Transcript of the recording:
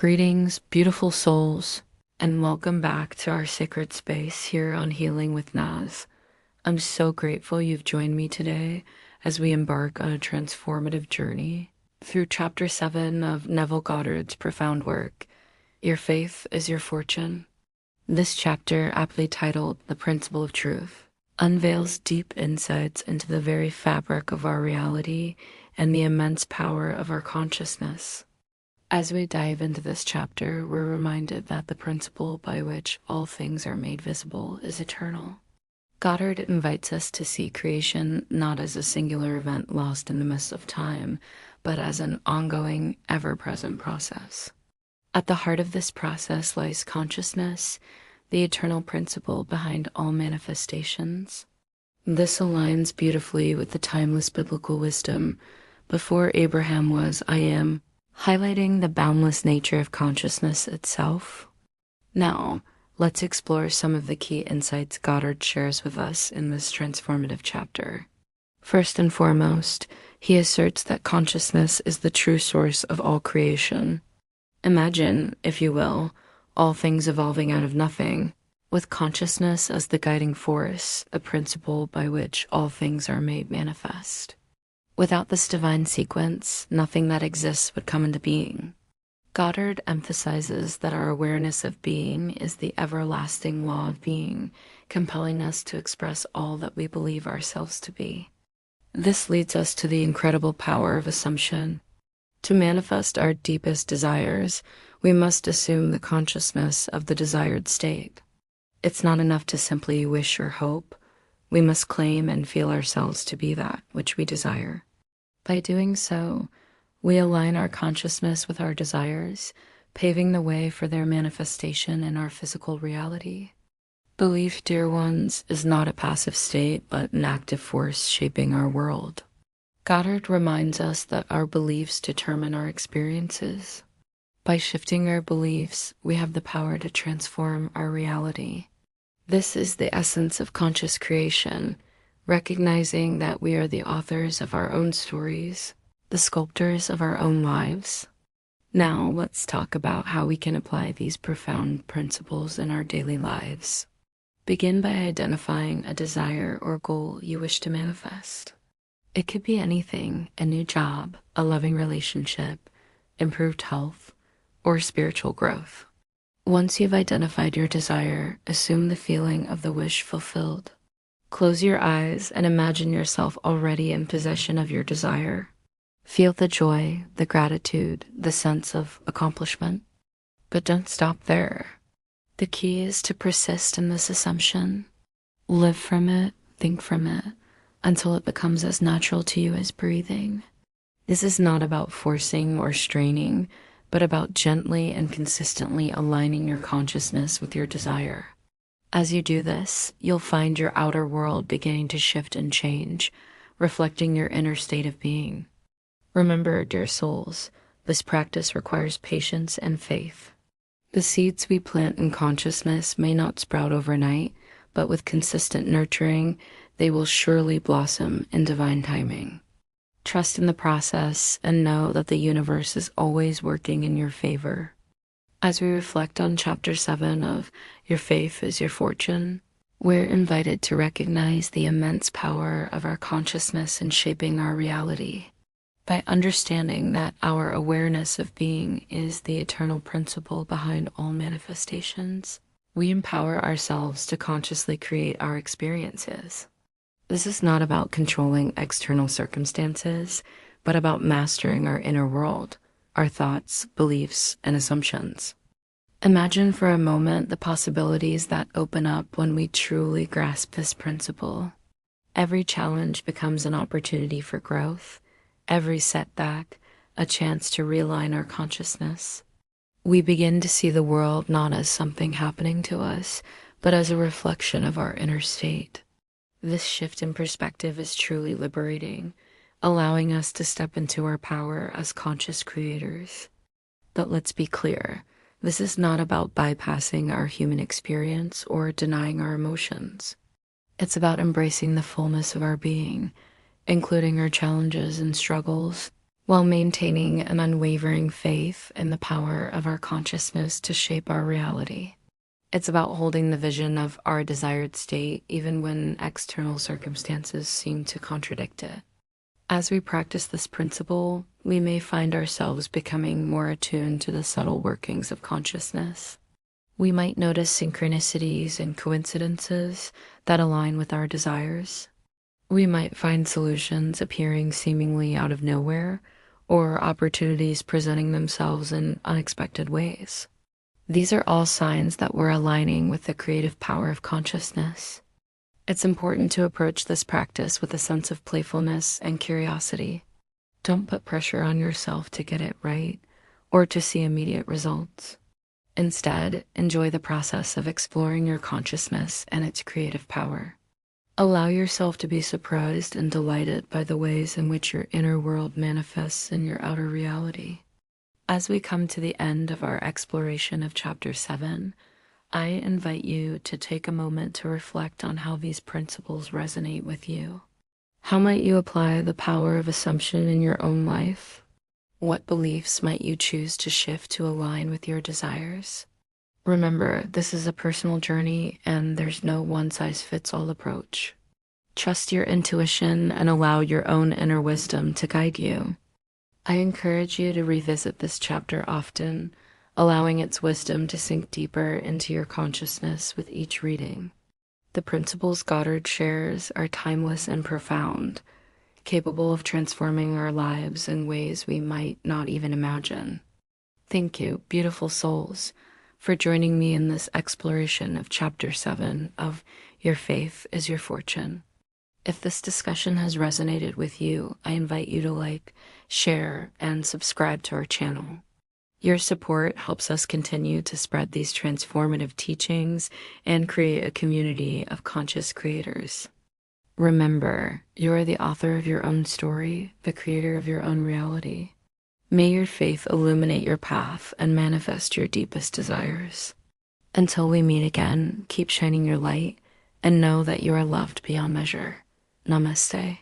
Greetings, beautiful souls, and welcome back to our sacred space here on Healing with Naz. I'm so grateful you've joined me today as we embark on a transformative journey through Chapter 7 of Neville Goddard's profound work, Your Faith is Your Fortune. This chapter, aptly titled The Principle of Truth, unveils deep insights into the very fabric of our reality and the immense power of our consciousness. As we dive into this chapter, we're reminded that the principle by which all things are made visible is eternal. Goddard invites us to see creation not as a singular event lost in the mists of time, but as an ongoing, ever-present process. At the heart of this process lies consciousness, the eternal principle behind all manifestations. This aligns beautifully with the timeless biblical wisdom. Before Abraham was, I am, highlighting the boundless nature of consciousness itself. Now, let's explore some of the key insights Goddard shares with us in this transformative chapter. First and foremost, he asserts that consciousness is the true source of all creation. Imagine, if you will, all things evolving out of nothing, with consciousness as the guiding force, a principle by which all things are made manifest. Without this divine sequence, nothing that exists would come into being. Goddard emphasizes that our awareness of being is the everlasting law of being, compelling us to express all that we believe ourselves to be. This leads us to the incredible power of assumption. To manifest our deepest desires, we must assume the consciousness of the desired state. It's not enough to simply wish or hope. We must claim and feel ourselves to be that which we desire. By doing so, we align our consciousness with our desires, paving the way for their manifestation in our physical reality. Belief, dear ones, is not a passive state, but an active force shaping our world. Goddard reminds us that our beliefs determine our experiences. By shifting our beliefs, we have the power to transform our reality. This is the essence of conscious creation, recognizing that we are the authors of our own stories, the sculptors of our own lives. Now, let's talk about how we can apply these profound principles in our daily lives. Begin by identifying a desire or goal you wish to manifest. It could be anything: a new job, a loving relationship, improved health, or spiritual growth. Once you've identified your desire, assume the feeling of the wish fulfilled. Close your eyes and imagine yourself already in possession of your desire. Feel the joy, the gratitude, the sense of accomplishment. But don't stop there. The key is to persist in this assumption. Live from it, think from it, until it becomes as natural to you as breathing. This is not about forcing or straining, but about gently and consistently aligning your consciousness with your desire. As you do this, you'll find your outer world beginning to shift and change, reflecting your inner state of being. Remember, dear souls, this practice requires patience and faith. The seeds we plant in consciousness may not sprout overnight, but with consistent nurturing, they will surely blossom in divine timing. Trust in the process and know that the universe is always working in your favor. As we reflect on Chapter 7 of Your Faith is Your Fortune, we're invited to recognize the immense power of our consciousness in shaping our reality. By understanding that our awareness of being is the eternal principle behind all manifestations, we empower ourselves to consciously create our experiences. This is not about controlling external circumstances, but about mastering our inner world, our thoughts, beliefs, and assumptions. Imagine for a moment the possibilities that open up when we truly grasp this principle. Every challenge becomes an opportunity for growth, every setback a chance to realign our consciousness. We begin to see the world not as something happening to us, but as a reflection of our inner state. This shift in perspective is truly liberating, allowing us to step into our power as conscious creators. But let's be clear, this is not about bypassing our human experience or denying our emotions. It's about embracing the fullness of our being, including our challenges and struggles, while maintaining an unwavering faith in the power of our consciousness to shape our reality. It's about holding the vision of our desired state even when external circumstances seem to contradict it. As we practice this principle, we may find ourselves becoming more attuned to the subtle workings of consciousness. We might notice synchronicities and coincidences that align with our desires. We might find solutions appearing seemingly out of nowhere, or opportunities presenting themselves in unexpected ways. These are all signs that we're aligning with the creative power of consciousness. It's important to approach this practice with a sense of playfulness and curiosity. Don't put pressure on yourself to get it right or to see immediate results. Instead, enjoy the process of exploring your consciousness and its creative power. Allow yourself to be surprised and delighted by the ways in which your inner world manifests in your outer reality. As we come to the end of our exploration of Chapter 7, I invite you to take a moment to reflect on how these principles resonate with you. How might you apply the power of assumption in your own life? What beliefs might you choose to shift to align with your desires? Remember, this is a personal journey and there's no one-size-fits-all approach. Trust your intuition and allow your own inner wisdom to guide you. I encourage you to revisit this chapter often, allowing its wisdom to sink deeper into your consciousness with each reading. The principles Goddard shares are timeless and profound, capable of transforming our lives in ways we might not even imagine. Thank you, beautiful souls, for joining me in this exploration of Chapter 7 of Your Faith is Your Fortune. If this discussion has resonated with you, I invite you to like, share, and subscribe to our channel. Your support helps us continue to spread these transformative teachings and create a community of conscious creators. Remember, you are the author of your own story, the creator of your own reality. May your faith illuminate your path and manifest your deepest desires. Until we meet again, keep shining your light and know that you are loved beyond measure. Namaste.